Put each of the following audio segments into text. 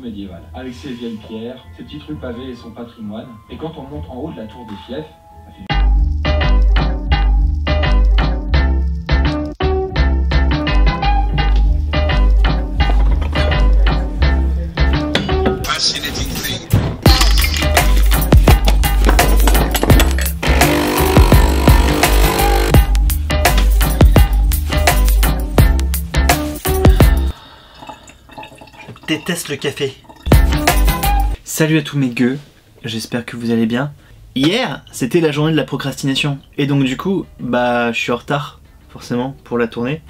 médiévale, avec ses vieilles pierres, ses petites rues pavées et son patrimoine. Et quand on monte en haut de la tour des fiefs, déteste le café. Salut à tous mes gueux, j'espère que vous allez bien. Hier, c'était la journée de la procrastination. Et donc du coup, je suis en retard, forcément, pour la tournée.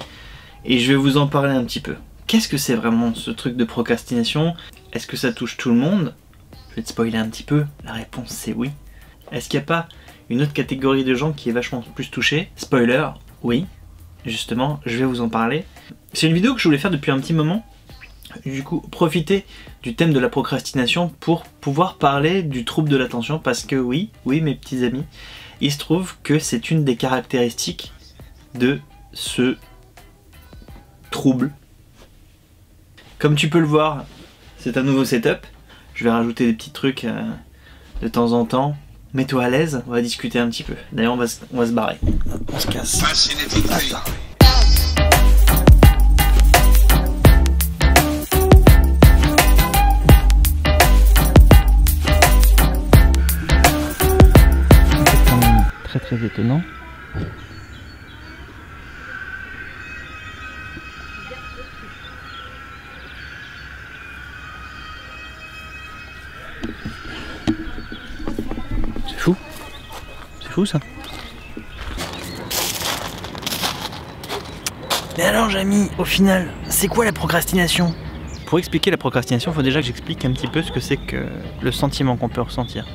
Et je vais vous en parler un petit peu. Qu'est-ce que c'est vraiment ce truc de procrastination? Est-ce que ça touche tout le monde? Je vais te spoiler un petit peu, la réponse c'est oui. Est-ce qu'il n'y a pas une autre catégorie de gens qui est vachement plus touchée? Spoiler, oui. Justement, je vais vous en parler. C'est une vidéo que je voulais faire depuis un petit moment. Du coup, profitez du thème de la procrastination pour pouvoir parler du trouble de l'attention, parce que oui mes petits amis, il se trouve que c'est une des caractéristiques de ce trouble. Comme tu peux le voir, c'est un nouveau setup. Je vais rajouter des petits trucs de temps en temps. Mets-toi à l'aise, on va discuter un petit peu. D'ailleurs, on va se barrer. On se casse. Attends. Très étonnant. C'est fou ça. Mais alors Jamy, au final, c'est quoi la procrastination? Pour expliquer la procrastination, il faut déjà que j'explique un petit peu ce que c'est que le sentiment qu'on peut ressentir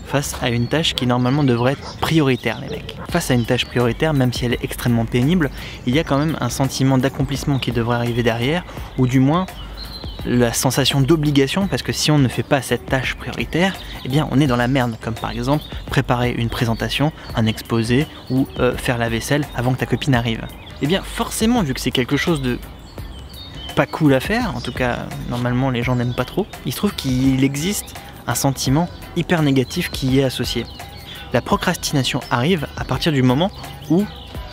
face à une tâche qui normalement devrait être prioritaire, les mecs. Face à une tâche prioritaire, même si elle est extrêmement pénible, il y a quand même un sentiment d'accomplissement qui devrait arriver derrière, ou du moins la sensation d'obligation, parce que si on ne fait pas cette tâche prioritaire, eh bien on est dans la merde, comme par exemple préparer une présentation, un exposé, ou faire la vaisselle avant que ta copine arrive. Eh bien forcément, vu que c'est quelque chose de pas cool à faire, en tout cas normalement les gens n'aiment pas trop, il se trouve qu'il existe un sentiment hyper négatif qui y est associé. La procrastination arrive à partir du moment où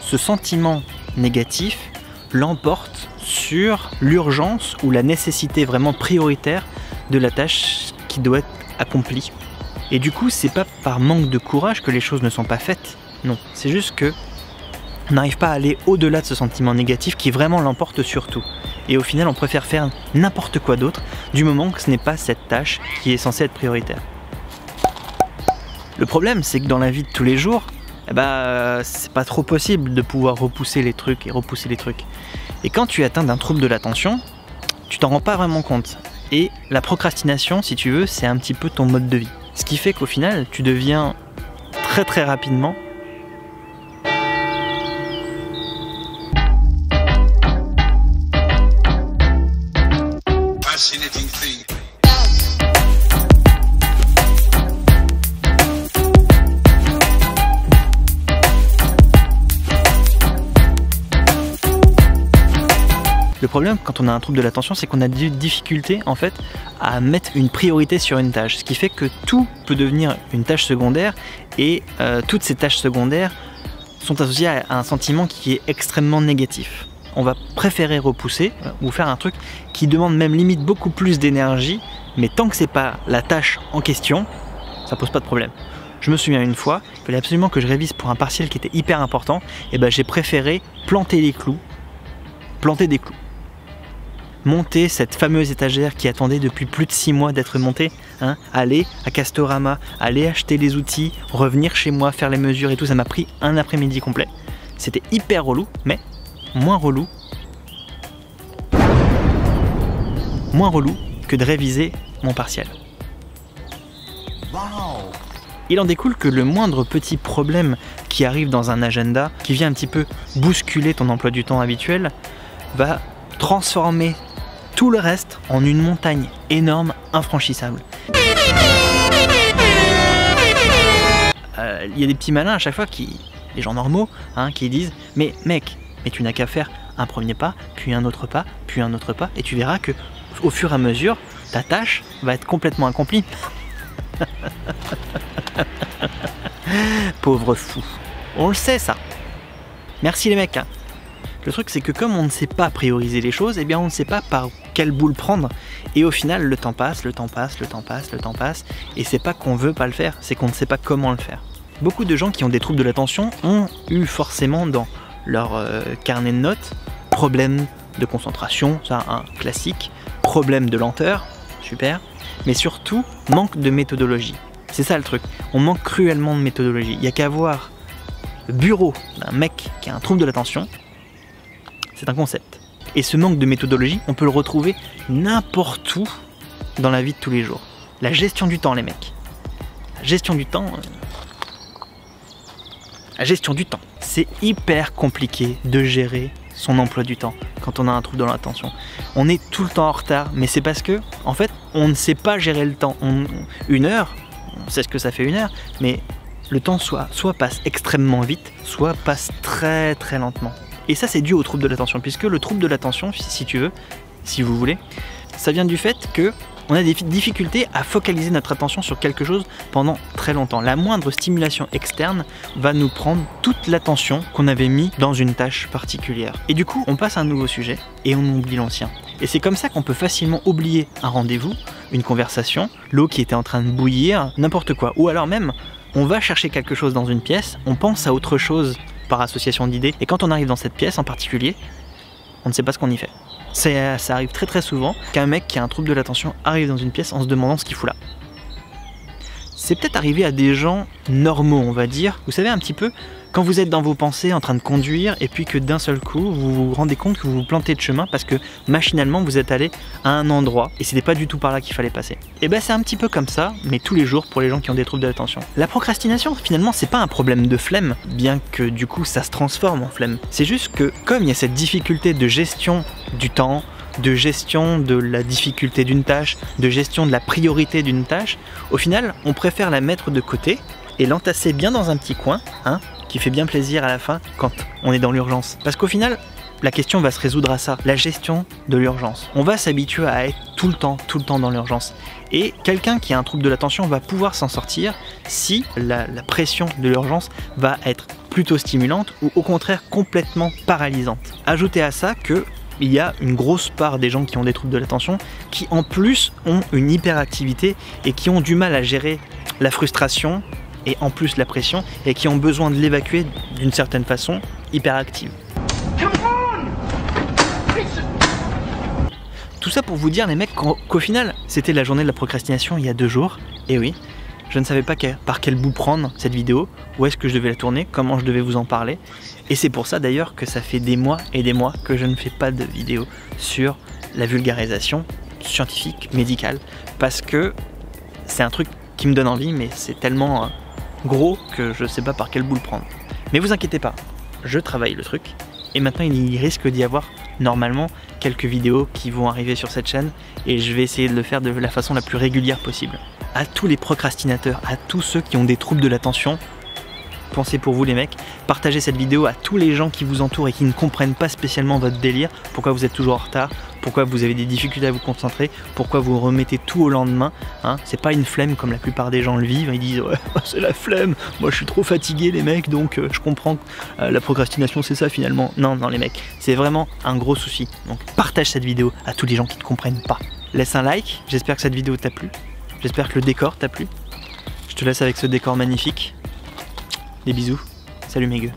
ce sentiment négatif l'emporte sur l'urgence ou la nécessité vraiment prioritaire de la tâche qui doit être accomplie. Et du coup, c'est pas par manque de courage que les choses ne sont pas faites. Non, c'est juste que on n'arrive pas à aller au-delà de ce sentiment négatif qui vraiment l'emporte sur tout. Et au final, on préfère faire n'importe quoi d'autre du moment que ce n'est pas cette tâche qui est censée être prioritaire. Le problème, c'est que dans la vie de tous les jours, c'est pas trop possible de pouvoir repousser les trucs. Et quand tu es atteint d'un trouble de l'attention, tu t'en rends pas vraiment compte. Et la procrastination, si tu veux, c'est un petit peu ton mode de vie. Ce qui fait qu'au final, tu deviens très rapidement Le problème quand on a un trouble de l'attention, c'est qu'on a des difficultés en fait à mettre une priorité sur une tâche, ce qui fait que tout peut devenir une tâche secondaire et toutes ces tâches secondaires sont associées à un sentiment qui est extrêmement négatif. On va préférer repousser ou faire un truc qui demande même limite beaucoup plus d'énergie, mais tant que c'est pas la tâche en question, ça pose pas de problème. Je me souviens une fois, il fallait absolument que je révise pour un partiel qui était hyper important, et j'ai préféré planter des clous, monter cette fameuse étagère qui attendait depuis plus de 6 mois d'être montée, aller à Castorama, aller acheter les outils, revenir chez moi, faire les mesures et tout, ça m'a pris un après-midi complet. C'était hyper relou, mais moins relou que de réviser mon partiel. Il en découle que le moindre petit problème qui arrive dans un agenda, qui vient un petit peu bousculer ton emploi du temps habituel, va transformer tout le reste en une montagne énorme, infranchissable. Il y a des petits malins à chaque fois, les gens normaux, qui disent « Mais mec, tu n'as qu'à faire un premier pas, puis un autre pas, puis un autre pas, et tu verras que au fur et à mesure, ta tâche va être complètement accomplie. Pauvre fou. On le sait ça. Merci les mecs. Le truc c'est que comme on ne sait pas prioriser les choses, eh bien on ne sait pas par quelle boule prendre. Et au final le temps passe, le temps passe, le temps passe, le temps passe. Et c'est pas qu'on veut pas le faire, c'est qu'on ne sait pas comment le faire. Beaucoup de gens qui ont des troubles de l'attention ont eu forcément dans leur carnet de notes problème de concentration, ça un classique, problème de lenteur, super, mais surtout manque de méthodologie. C'est ça le truc, on manque cruellement de méthodologie. Il n'y a qu'à voir le bureau d'un mec qui a un trouble de l'attention, c'est un concept. Et ce manque de méthodologie, on peut le retrouver n'importe où dans la vie de tous les jours. La gestion du temps les mecs. La gestion du temps... La gestion du temps. C'est hyper compliqué de gérer son emploi du temps quand on a un trouble de l'attention. On est tout le temps en retard, mais c'est parce que, en fait, on ne sait pas gérer le temps. Une heure, on sait ce que ça fait une heure, mais le temps soit passe extrêmement vite, soit passe très très lentement. Et ça, c'est dû au trouble de l'attention, puisque le trouble de l'attention, si tu veux, si vous voulez, ça vient du fait que on a des difficultés à focaliser notre attention sur quelque chose pendant très longtemps. La moindre stimulation externe va nous prendre toute l'attention qu'on avait mis dans une tâche particulière. Et du coup, on passe à un nouveau sujet et on oublie l'ancien. Et c'est comme ça qu'on peut facilement oublier un rendez-vous, une conversation, l'eau qui était en train de bouillir, n'importe quoi. Ou alors même, on va chercher quelque chose dans une pièce, on pense à autre chose par association d'idées, et quand on arrive dans cette pièce en particulier, on ne sait pas ce qu'on y fait. Ça arrive très très souvent qu'un mec qui a un trouble de l'attention arrive dans une pièce en se demandant ce qu'il fout là. C'est peut-être arrivé à des gens normaux, on va dire. Vous savez un petit peu, quand vous êtes dans vos pensées en train de conduire et puis que d'un seul coup, vous vous rendez compte que vous vous plantez de chemin parce que machinalement vous êtes allé à un endroit et c'était pas du tout par là qu'il fallait passer. Et ben c'est un petit peu comme ça, mais tous les jours pour les gens qui ont des troubles de l'attention. La procrastination, finalement, c'est pas un problème de flemme, bien que du coup ça se transforme en flemme. C'est juste que comme il y a cette difficulté de gestion du temps, de gestion de la difficulté d'une tâche, de gestion de la priorité d'une tâche, au final, on préfère la mettre de côté et l'entasser bien dans un petit coin, hein, qui fait bien plaisir à la fin quand on est dans l'urgence. Parce qu'au final, la question va se résoudre à ça, la gestion de l'urgence. On va s'habituer à être tout le temps dans l'urgence. Et quelqu'un qui a un trouble de l'attention va pouvoir s'en sortir si la pression de l'urgence va être plutôt stimulante ou au contraire complètement paralysante. Ajoutez à ça que il y a une grosse part des gens qui ont des troubles de l'attention qui en plus ont une hyperactivité et qui ont du mal à gérer la frustration et en plus la pression et qui ont besoin de l'évacuer d'une certaine façon hyperactive. Tout ça pour vous dire les mecs qu'au final c'était la journée de la procrastination il y a 2 jours, et oui, je ne savais pas par quel bout prendre cette vidéo, où est-ce que je devais la tourner, comment je devais vous en parler. Et c'est pour ça d'ailleurs que ça fait des mois et des mois que je ne fais pas de vidéo sur la vulgarisation scientifique, médicale, parce que c'est un truc qui me donne envie, mais c'est tellement gros que je ne sais pas par quel bout le prendre. Mais vous inquiétez pas, je travaille le truc, et maintenant il risque d'y avoir normalement quelques vidéos qui vont arriver sur cette chaîne, et je vais essayer de le faire de la façon la plus régulière possible. À tous les procrastinateurs, à tous ceux qui ont des troubles de l'attention, pensez pour vous les mecs, partagez cette vidéo à tous les gens qui vous entourent et qui ne comprennent pas spécialement votre délire, pourquoi vous êtes toujours en retard, pourquoi vous avez des difficultés à vous concentrer, pourquoi vous remettez tout au lendemain, hein. C'est pas une flemme comme la plupart des gens le vivent, ils disent ouais c'est la flemme, moi je suis trop fatigué les mecs donc je comprends que la procrastination c'est ça finalement. Non les mecs, c'est vraiment un gros souci, donc partage cette vidéo à tous les gens qui ne comprennent pas. Laisse un like, j'espère que cette vidéo t'a plu, j'espère que le décor t'a plu, je te laisse avec ce décor magnifique. Des bisous, salut mes gueux.